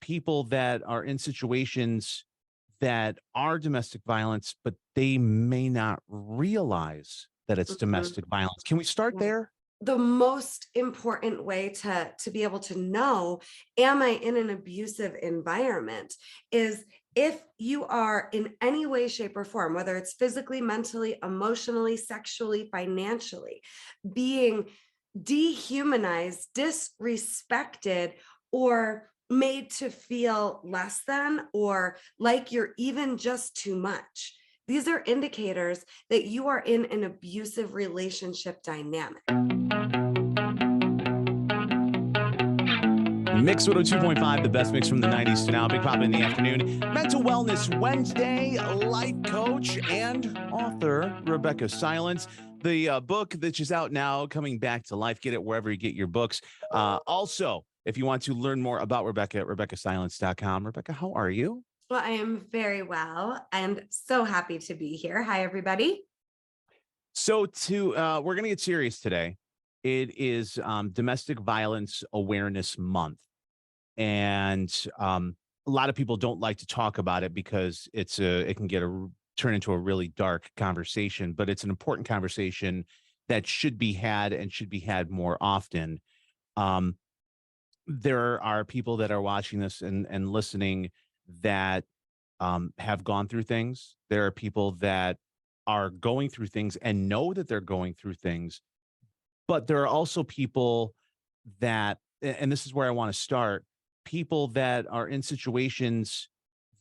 people that are in situations that are domestic violence, but they may not realize that it's Mhm. domestic violence. Can we start Yeah. there? The most important way to be able to know, am I in an abusive environment, is if you are in any way, shape, or form, whether it's physically, mentally, emotionally, sexually, financially, being dehumanized, disrespected, or made to feel less than, or like you're even just too much. These are indicators that you are in an abusive relationship dynamic. Mix 102.5, the best mix from the 90s to now. Big Poppa in the afternoon. Mental Wellness Wednesday, life coach and author Rebeccah Silence. The book that is out now, Coming Back to Life. Get it wherever you get your books. Also, if you want to learn more about Rebeccah at RebeccahSilence.com. Rebeccah, how are you? Well, I am very well and so happy to be here. Hi, everybody. We're going to get serious today. It is Domestic Violence Awareness Month. And a lot of people don't like to talk about it because it can turn into a really dark conversation, but it's an important conversation that should be had and should be had more often. Um, there are people that are watching this and listening that have gone through things. There are people that are going through things and know that they're going through things, but there are also people and this is where I want to start, people that are in situations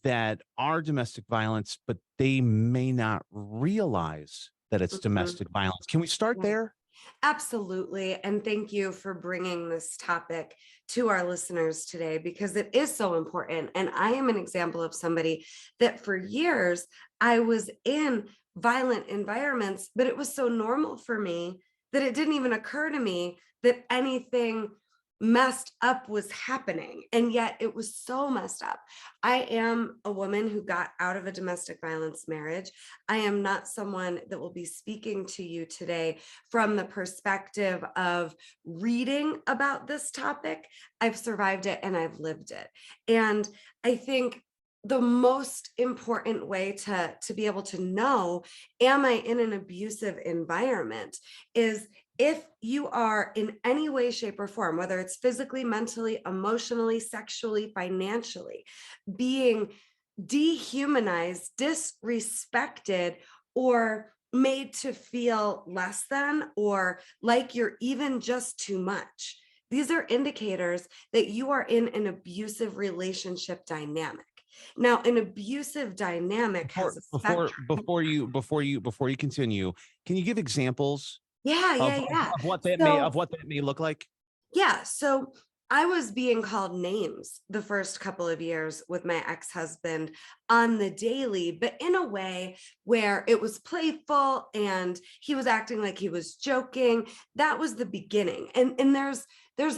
that are domestic violence, but they may not realize that it's Mhm. domestic violence. Can we start Yeah. there? Absolutely. And thank you for bringing this topic to our listeners today because it is so important. And I am an example of somebody that for years I was in violent environments, but it was so normal for me that it didn't even occur to me that anything messed up was happening. And yet it was so messed up. I am a woman who got out of a domestic violence marriage. I am not someone that will be speaking to you today from the perspective of reading about this topic. I've survived it and I've lived it. And I think the most important way to be able to know, am I in an abusive environment, is if you are in any way, shape, or form, whether it's physically, mentally, emotionally, sexually, financially, being dehumanized, disrespected, or made to feel less than, or like you're even just too much. These are indicators that you are in an abusive relationship dynamic. Now, an abusive dynamic has Before a before spectrum. before you before you before you continue, can you give examples Yeah, yeah, yeah. of So what that may look like? yeah, so I was being called names the first couple of years with my ex-husband on the daily, but in a way where it was playful and he was acting like he was joking. That was the beginning. And there's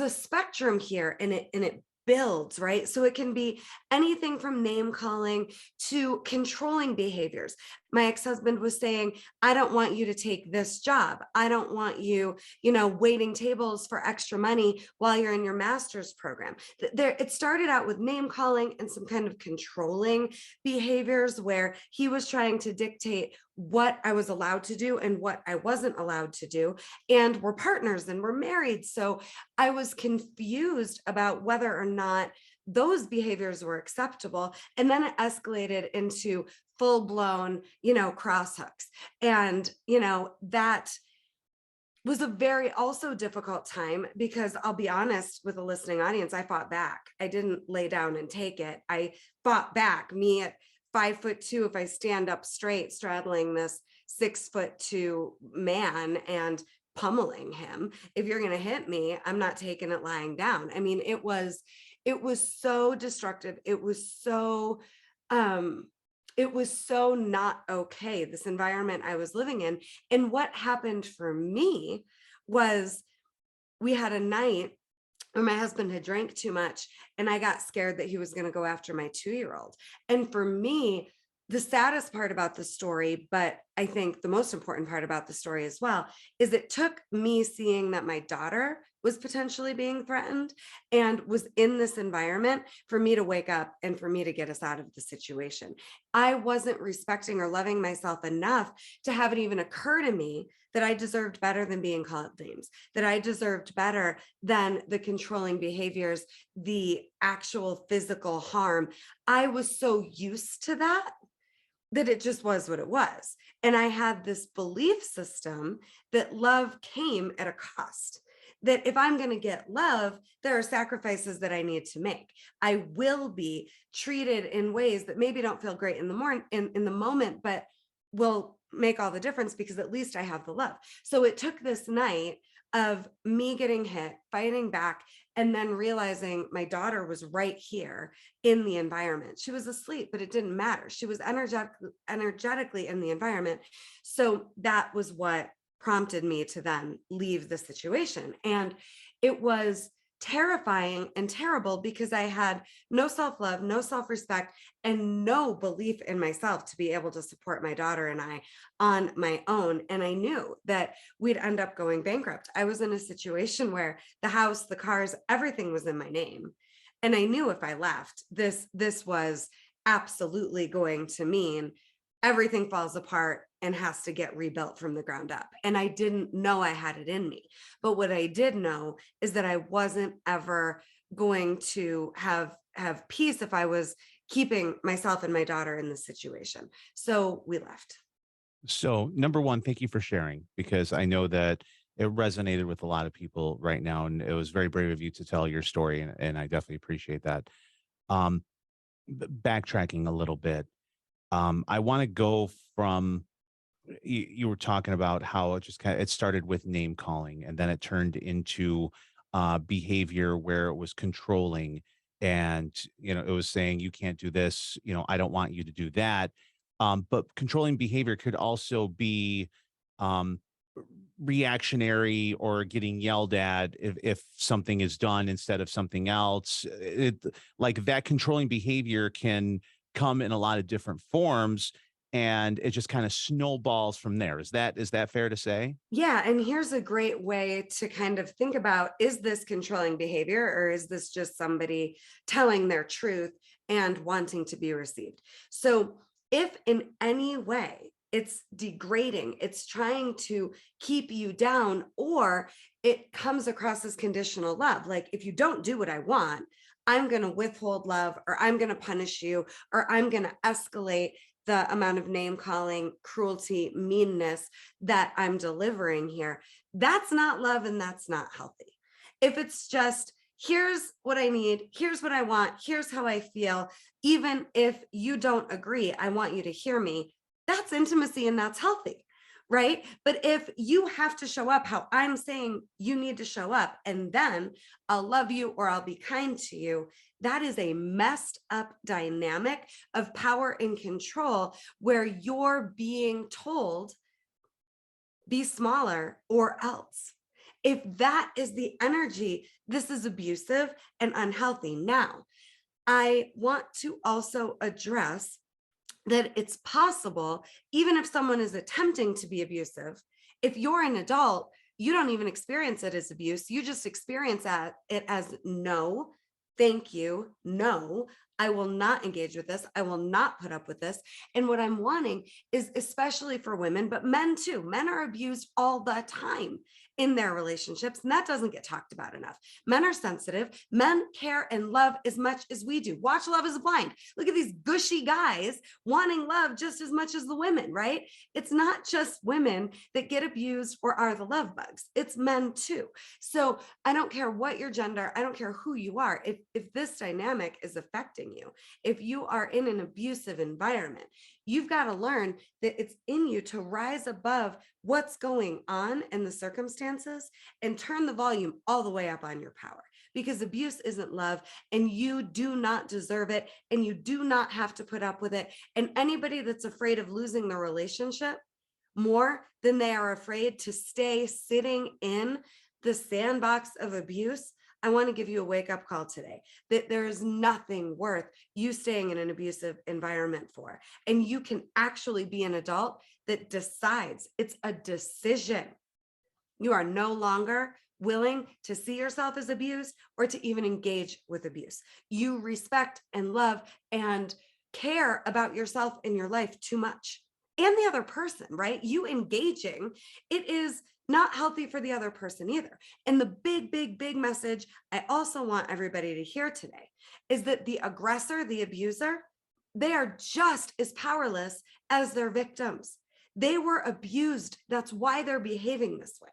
a spectrum here and it builds, right? So it can be anything from name calling to controlling behaviors. My ex-husband was saying, I don't want you to take this job. I don't want you, waiting tables for extra money while you're in your master's program. There, it started out with name calling and some kind of controlling behaviors where he was trying to dictate what I was allowed to do and what I wasn't allowed to do. And we're partners and we're married. So I was confused about whether or not those behaviors were acceptable. And then it escalated into full blown, cross hooks. And, that was a very also difficult time because I'll be honest with the listening audience, I fought back. I didn't lay down and take it. I fought back. Me at 5'2", if I stand up straight, straddling this 6'2" man and pummeling him. If you're going to hit me, I'm not taking it lying down. I mean, it was so destructive. Um, it was so not okay, this environment I was living in. And what happened for me was we had a night where my husband had drank too much and I got scared that he was going to go after my 2-year-old. And for me, the saddest part about the story, but I think the most important part about the story as well, is it took me seeing that my daughter was potentially being threatened and was in this environment for me to wake up and for me to get us out of the situation. I wasn't respecting or loving myself enough to have it even occur to me that I deserved better than being called names, that I deserved better than the controlling behaviors, the actual physical harm. I was so used to that it just was what it was. And I had this belief system that love came at a cost. That if I'm going to get love, there are sacrifices that I need to make. I will be treated in ways that maybe don't feel great in the morning, in the moment, but will make all the difference because at least I have the love. So it took this night of me getting hit, fighting back, and then realizing my daughter was right here in the environment. She was asleep, but it didn't matter. She was energetically in the environment. So that was what prompted me to then leave the situation. And it was terrifying and terrible because I had no self-love, no self-respect, and no belief in myself to be able to support my daughter and I on my own. And I knew that we'd end up going bankrupt. I was in a situation where the house, the cars, everything was in my name. And I knew if I left, this was absolutely going to mean everything falls apart and has to get rebuilt from the ground up. And I didn't know I had it in me. But what I did know is that I wasn't ever going to have peace if I was keeping myself and my daughter in this situation. So we left. So, number one, thank you for sharing because I know that it resonated with a lot of people right now, and it was very brave of you to tell your story, and I definitely appreciate that. Um, Backtracking a little bit, I want to go from you were talking about how it just kind of it started with name calling, and then it turned into behavior where it was controlling, and it was saying you can't do this, I don't want you to do that. But controlling behavior could also be um, reactionary or getting yelled at if something is done instead of something else. Like that controlling behavior can come in a lot of different forms, and it just kind of snowballs from there. Is that fair to say? Yeah, and here's a great way to kind of think about, is this controlling behavior or is this just somebody telling their truth and wanting to be received? So, if in any way it's degrading, it's trying to keep you down, or it comes across as conditional love, like if you don't do what I want, I'm going to withhold love, or I'm going to punish you, or I'm going to escalate the amount of name calling, cruelty, meanness that I'm delivering here. That's not love and that's not healthy. If it's just, here's what I need, here's what I want, here's how I feel, even if you don't agree, I want you to hear me, that's intimacy and that's healthy. Right. But if you have to show up how I'm saying you need to show up, and then I'll love you or I'll be kind to you, that is a messed up dynamic of power and control where you're being told, be smaller or else. If that is the energy, this is abusive and unhealthy. Now, I want to also address that it's possible, even if someone is attempting to be abusive, if you're an adult, you don't even experience it as abuse. You just experience it as no, thank you, no, I will not engage with this. I will not put up with this. And what I'm wanting is, especially for women, but men too, men are abused all the time in their relationships, and that doesn't get talked about enough. Men are sensitive. Men care and love as much as we do. Watch Love is Blind. Look at these gushy guys wanting love just as much as the women, right? It's not just women that get abused or are the love bugs. It's men too. So I don't care what your gender, I don't care who you are. If this dynamic is affecting you, if you are in an abusive environment, you've got to learn that it's in you to rise above what's going on in the circumstances and turn the volume all the way up on your power, because abuse isn't love and you do not deserve it and you do not have to put up with it. And anybody that's afraid of losing the relationship more than they are afraid to stay sitting in the sandbox of abuse, I want to give you a wake up call today that there is nothing worth you staying in an abusive environment for. And you can actually be an adult that decides. It's a decision. You are no longer willing to see yourself as abused or to even engage with abuse. You respect and love and care about yourself and your life too much and the other person, right? You engaging, it is not healthy for the other person either. And the big, big, big message I also want everybody to hear today is that the aggressor, the abuser, they are just as powerless as their victims. They were abused. That's why they're behaving this way.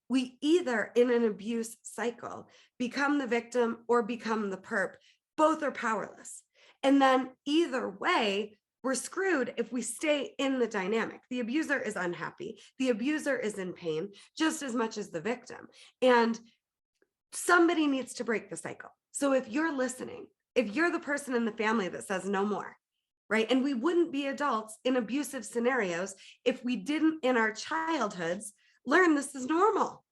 We either in an abuse cycle become the victim or become the perp. Both are powerless. And then either way, we're screwed if we stay in the dynamic. The abuser is unhappy. The abuser is in pain just as much as the victim. And somebody needs to break the cycle. So if you're listening, if you're the person in the family that says no more, right? And we wouldn't be adults in abusive scenarios if we didn't in our childhoods learn this is normal.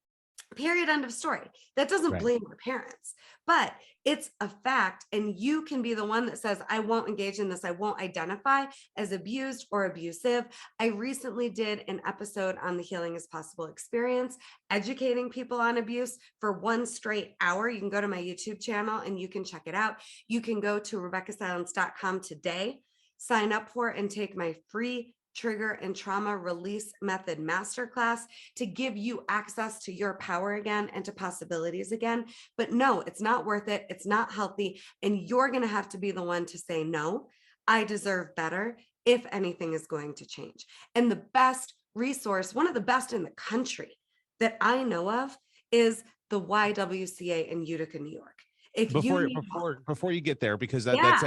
Period. End of story. That doesn't Right. blame your parents, but it's a fact. And you can be the one that says, I won't engage in this. I won't identify as abused or abusive. I recently did an episode on the Healing is Possible experience, educating people on abuse for 1 straight hour. You can go to my YouTube channel and you can check it out. You can go to RebeccahSilence.com today, sign up for and take my free trigger and trauma release method masterclass to give you access to your power again and to possibilities again. But no, it's not worth it. It's not healthy. And you're going to have to be the one to say, no, I deserve better if anything is going to change. And the best resource, one of the best in the country that I know of, is the YWCA in Utica, New York. If you Before need help, before you get there, because yeah, that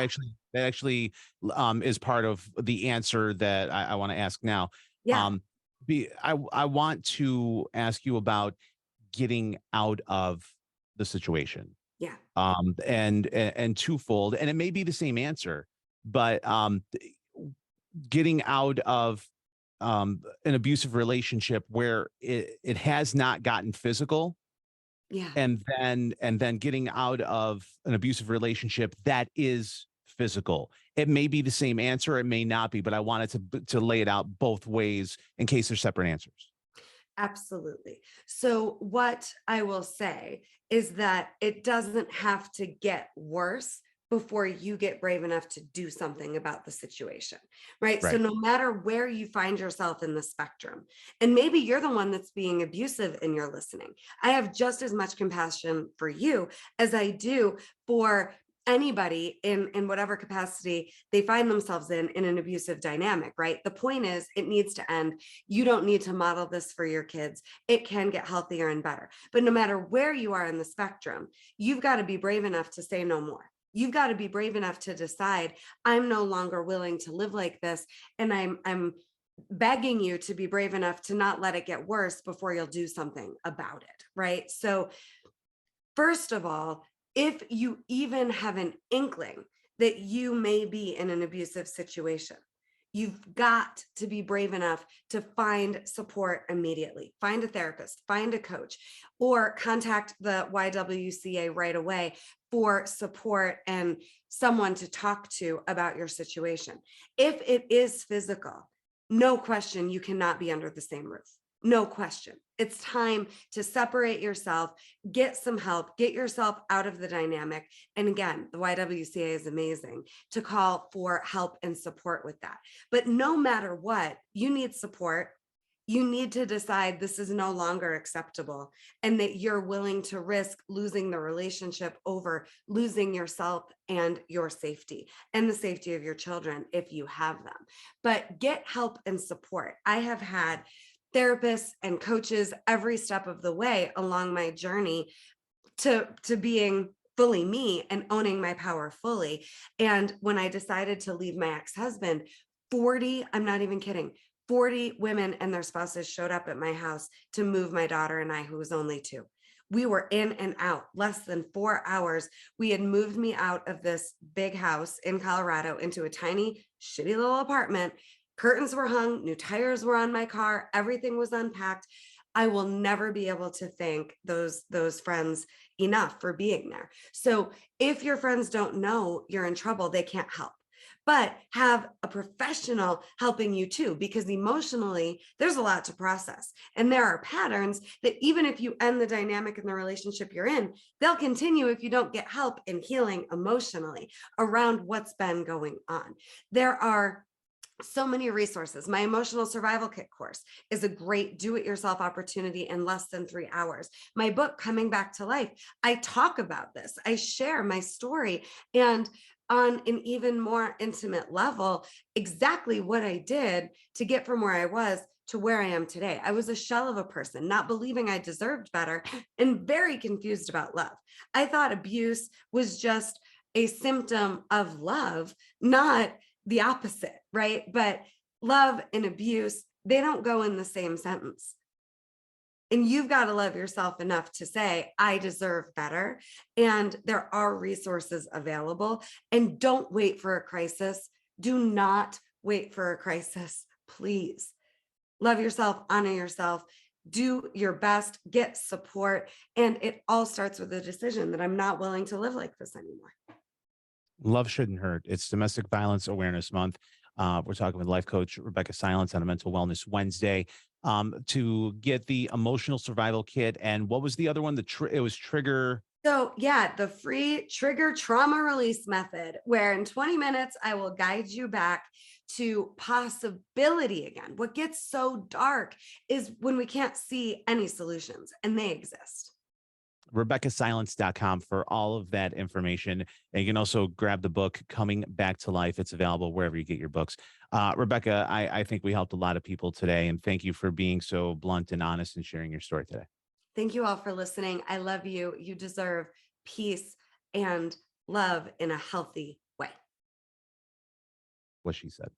actually is part of the answer that I want to ask now. yeah, Um, I want to ask you about getting out of the situation. yeah, And twofold, and it may be the same answer, but getting out of an abusive relationship where it has not gotten physical, yeah. and then getting out of an abusive relationship that is physical. It may be the same answer, it may not be, but I wanted to lay it out both ways in case they're separate answers. Absolutely. So, what I will say is that it doesn't have to get worse before you get brave enough to do something about the situation, right? So, Right. no matter where you find yourself in the spectrum, and maybe you're the one that's being abusive and you're listening, I have just as much compassion for you as I do for anybody in whatever capacity they find themselves in an abusive dynamic, right? The point is it needs to end. You don't need to model this for your kids. It can get healthier and better. But no matter where you are in the spectrum, you've got to be brave enough to say no more. You've got to be brave enough to decide, I'm no longer willing to live like this. And I'm begging you to be brave enough to not let it get worse before you'll do something about it. Right. So, first of all, if you even have an inkling that you may be in an abusive situation, you've got to be brave enough to find support immediately. Find a therapist, find a coach, or contact the YWCA right away for support and someone to talk to about your situation. If it is physical, no question, you cannot be under the same roof. No question. It's time to separate yourself, get some help, get yourself out of the dynamic. And again, the YWCA is amazing to call for help and support with that. But no matter what, you need support. You need to decide this is no longer acceptable and that you're willing to risk losing the relationship over losing yourself and your safety and the safety of your children if you have them. But get help and support. I have had therapists and coaches every step of the way along my journey to being fully me and owning my power fully. And when I decided to leave my ex-husband, 40, I'm not even kidding, 40 women and their spouses showed up at my house to move my daughter and I, who was only 2. We were in and out less than 4 hours. We had moved me out of this big house in Colorado into a tiny, shitty little apartment. Curtains were hung, new tires were on my car, everything was unpacked. I will never be able to thank those friends enough for being there. So if your friends don't know you're in trouble, they can't help. but have a professional helping you too, because emotionally, there's a lot to process. And there are patterns that even if you end the dynamic in the relationship you're in, they'll continue if you don't get help in healing emotionally around what's been going on. There are so many resources. My emotional survival kit course is a great do-it-yourself opportunity in less than 3 hours. My book, Coming Back to Life, I talk about this. I share my story and on an even more intimate level, exactly what I did to get from where I was to where I am today. I was a shell of a person, not believing I deserved better and very confused about love. I thought abuse was just a symptom of love, not the opposite, right? But love and abuse, they don't go in the same sentence. And you've got to love yourself enough to say, I deserve better. And there are resources available. And don't wait for a crisis. Do not wait for a crisis, please. Love yourself, honor yourself, do your best, get support. And it all starts with a decision that I'm not willing to live like this anymore. Love shouldn't hurt. It's Domestic Violence Awareness Month. We're talking with life coach Rebeccah Silence on a Mental Wellness Wednesday to get the emotional survival kit. And what was the other one? It was trigger. So, yeah, the free trigger trauma release method, where in 20 minutes, I will guide you back to possibility again. What gets so dark is when we can't see any solutions, and they exist. RebeccahSilence.com for all of that information. And you can also grab the book Coming Back to Life. It's available wherever you get your books. Rebeccah, I think we helped a lot of people today. And thank you for being so blunt and honest and sharing your story today. Thank you all for listening. I love you. You deserve peace and love in a healthy way. What she said.